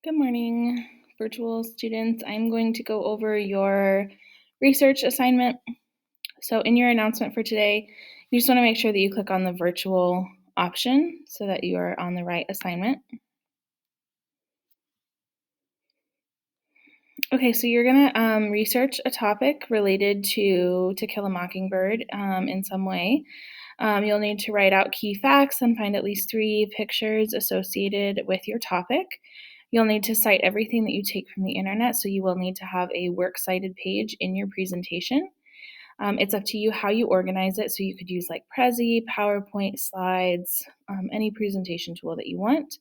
Good morning, virtual students. I'm going to go over your research assignment. So in your announcement for today, you just want to make sure that you click on the virtual option so that you are on the right assignment. Okay, so you're going to research a topic related to To Kill a Mockingbird in some way. You'll need to write out key facts and find at least 3 pictures associated with your topic. You'll need to cite everything that you take from the internet, so you will need to have a works cited page in your presentation. It's up to you how you organize it, so you could use like Prezi, PowerPoint, slides, any presentation tool that you want.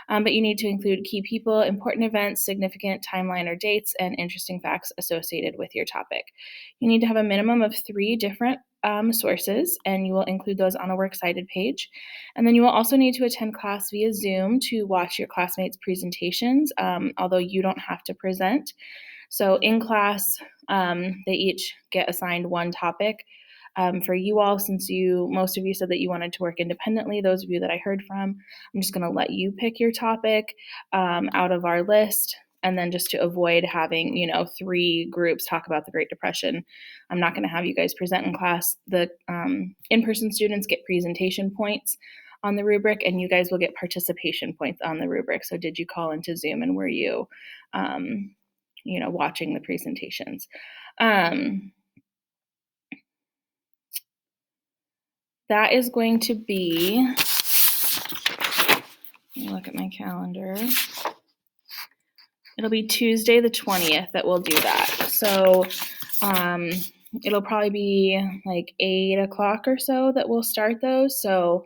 But you need to include key people, important events, significant timeline or dates, and interesting facts associated with your topic. You need to have a minimum of 3 different sources, and you will include those on a works cited page. And then you will also need to attend class via Zoom to watch your classmates' presentations, although you don't have to present. So in class, they each get assigned one topic. For you all, since most of you said that you wanted to work independently, those of you that I heard from, I'm just going to let you pick your topic out of our list. And then just to avoid having, 3 groups talk about the Great Depression, I'm not going to have you guys present in class. The in-person students get presentation points on the rubric, and you guys will get participation points on the rubric. So did you call into Zoom, and were you, watching the presentations? That is going to be, let me look at my calendar. It'll be Tuesday the 20th that we'll do that. So it'll probably be like 8 o'clock or so that we'll start those. So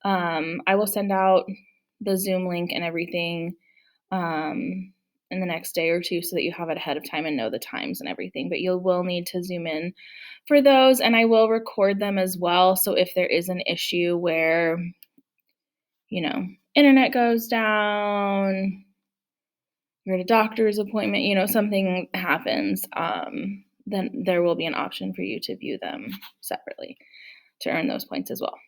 I will send out the Zoom link and everything in the next day or two so that you have it ahead of time and know the times and everything. But you will need to Zoom in for those, and I will record them as well. So if there is an issue where, internet goes down, you're at a doctor's appointment, something happens, then there will be an option for you to view them separately to earn those points as well.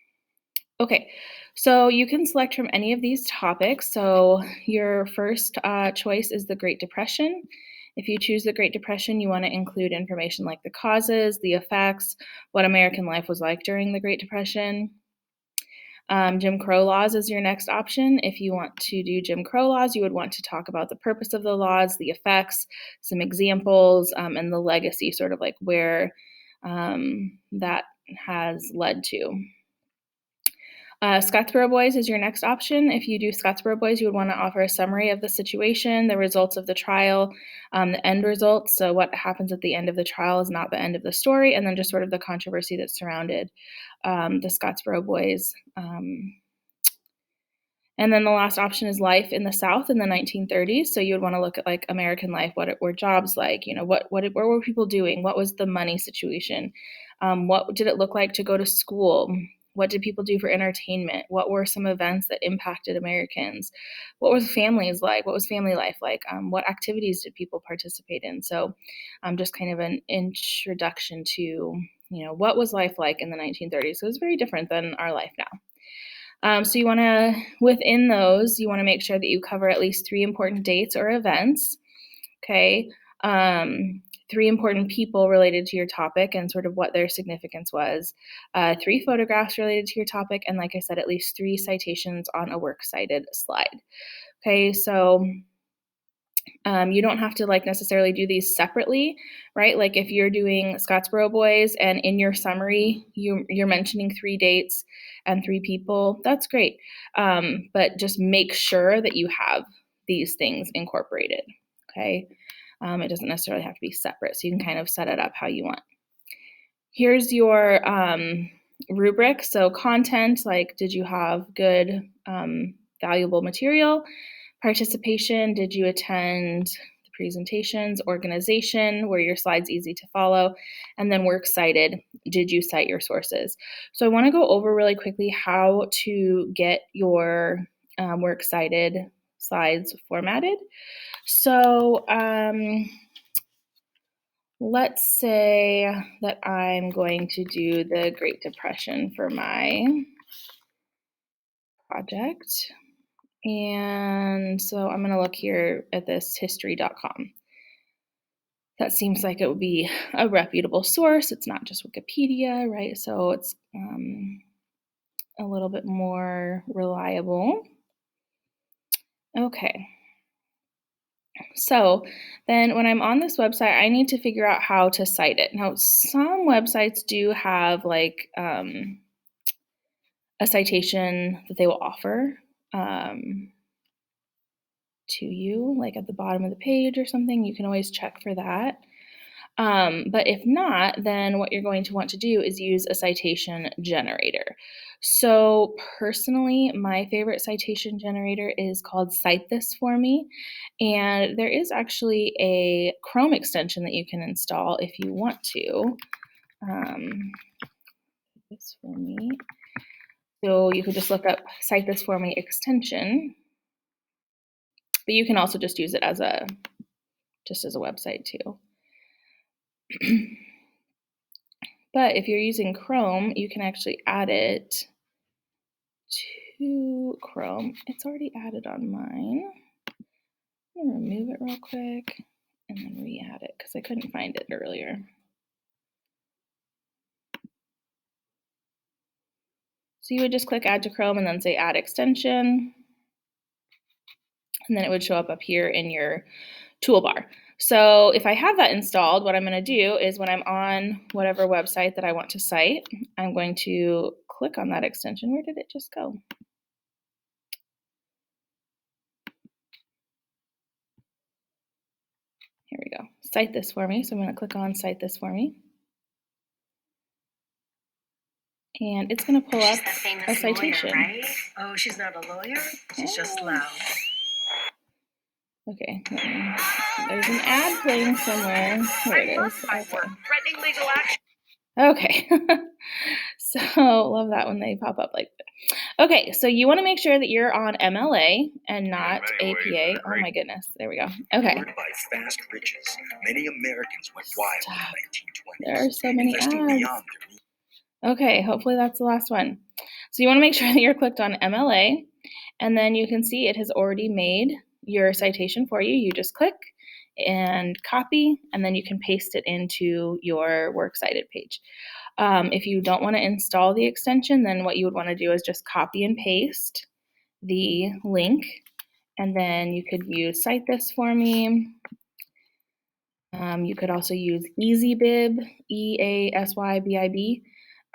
Okay, so you can select from any of these topics. So your first choice is the Great Depression. If you choose the Great Depression, you want to include information like the causes, the effects, what American life was like during the Great Depression. Jim Crow laws is your next option. If you want to do Jim Crow laws, you would want to talk about the purpose of the laws, the effects, some examples, and the legacy, sort of like where that has led to. Scottsboro Boys is your next option. If you do Scottsboro Boys, you would want to offer a summary of the situation, the results of the trial, the end results. So what happens at the end of the trial is not the end of the story, and then just sort of the controversy that surrounded the Scottsboro Boys. And then the last option is life in the South in the 1930s. So you would want to look at like American life, what were jobs like, what were people doing? What was the money situation? What did it look like to go to school? What did people do for entertainment? What were some events that impacted Americans? What was families like? What was family life like? What activities did people participate in? So just kind of an introduction to, what was life like in the 1930s? So it was very different than our life now. So you want to, within those, you want to make sure that you cover at least 3 important dates or events, okay? 3 important people related to your topic and sort of what their significance was, 3 photographs related to your topic, and like I said, at least 3 citations on a works cited slide. Okay, so you don't have to necessarily do these separately, right? Like if you're doing Scottsboro Boys and in your summary you're mentioning 3 dates and 3 people, that's great. But just make sure that you have these things incorporated, okay? It doesn't necessarily have to be separate, so you can kind of set it up how you want. Here's your rubric. So content, like did you have good, valuable material? Participation, did you attend the presentations? Organization, were your slides easy to follow? And then works cited, did you cite your sources? So I want to go over really quickly how to get your works cited slides formatted. So let's say that I'm going to do the Great Depression for my project. And so I'm going to look here at this history.com. That seems like it would be a reputable source. It's not just Wikipedia, right? So it's a little bit more reliable. Okay. So then when I'm on this website, I need to figure out how to cite it. Now, some websites do have like a citation that they will offer to you, like at the bottom of the page or something. You can always check for that. But if not, then what you're going to want to do is use a citation generator. So personally, my favorite citation generator is called Cite This For Me. And there is actually a Chrome extension that you can install if you want to. This for me. So you could just look up Cite This For Me extension. But you can also just use it as a website too. But if you're using Chrome, you can actually add it to Chrome. It's already added on mine. I'm gonna remove it real quick and then re-add it because I couldn't find it earlier. So you would just click add to Chrome and then say add extension. And then it would show up here in your toolbar. So if I have that installed, what I'm going to do is when I'm on whatever website that I want to cite, I'm going to click on that extension. Where did it just go? Here we go. Cite This For Me. So I'm going to click on Cite This For Me. And it's going to pull up a citation. Lawyer, right? Oh, she's not a lawyer? She's just loud. Okay, there's an ad playing somewhere. Here it is. Okay. Threatening legal action. Okay. So love that when they pop up like that. Okay, so you want to make sure that you're on MLA and not APA. Oh my goodness. There we go. Okay. By fast riches, many Americans went wild in the 1920s. There are so many ads. Okay, hopefully that's the last one. So you want to make sure that you're clicked on MLA, and then you can see it has already made your citation for you. You just click and copy, and then you can paste it into your works cited page. If you don't want to install the extension, then what you would want to do is just copy and paste the link, and then you could use Cite This For Me. You could also use EasyBib, EASYBIB.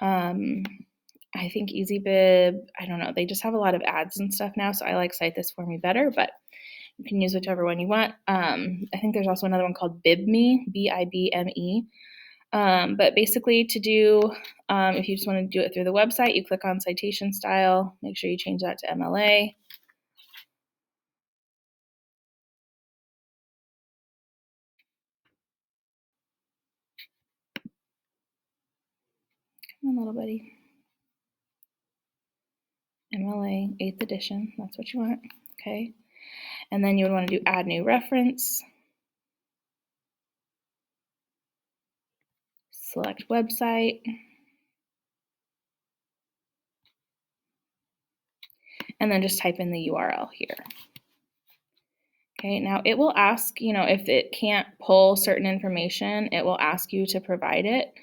I think EasyBib, I don't know, they just have a lot of ads and stuff now, so I like Cite This For Me better, but you can use whichever one you want. I think there's also another one called BibMe, BIBME. But basically to do, if you just want to do it through the website, you click on citation style, make sure you change that to MLA. Come on, little buddy. MLA 8th edition, that's what you want, okay? And then you would want to do add new reference. Select website. And then just type in the URL here. Okay, now it will ask, if it can't pull certain information, it will ask you to provide it.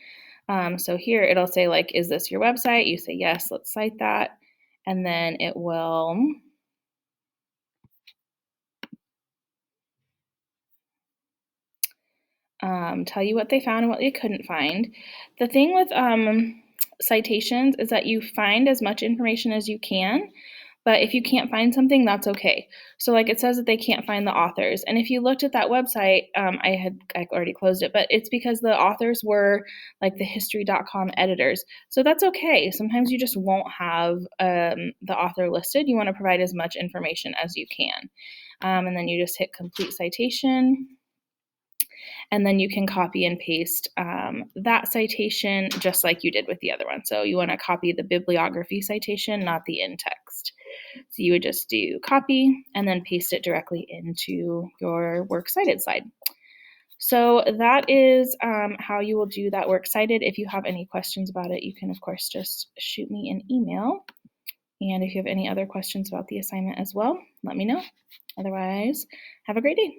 So here it'll say like, is this your website? You say yes, let's cite that. And then it will tell you what they found and what they couldn't find. The thing with citations is that you find as much information as you can, but if you can't find something, that's okay. So like it says that they can't find the authors. And if you looked at that website, I already closed it, but it's because the authors were like the history.com editors. So that's okay. Sometimes you just won't have the author listed. You want to provide as much information as you can. And then you just hit complete citation. And then you can copy and paste that citation just like you did with the other one. So you want to copy the bibliography citation, not the in-text. So you would just do copy and then paste it directly into your works cited slide. So that is how you will do that works cited. If you have any questions about it, you can of course just shoot me an email And if you have any other questions about the assignment as well, let me know. Otherwise, have a great day.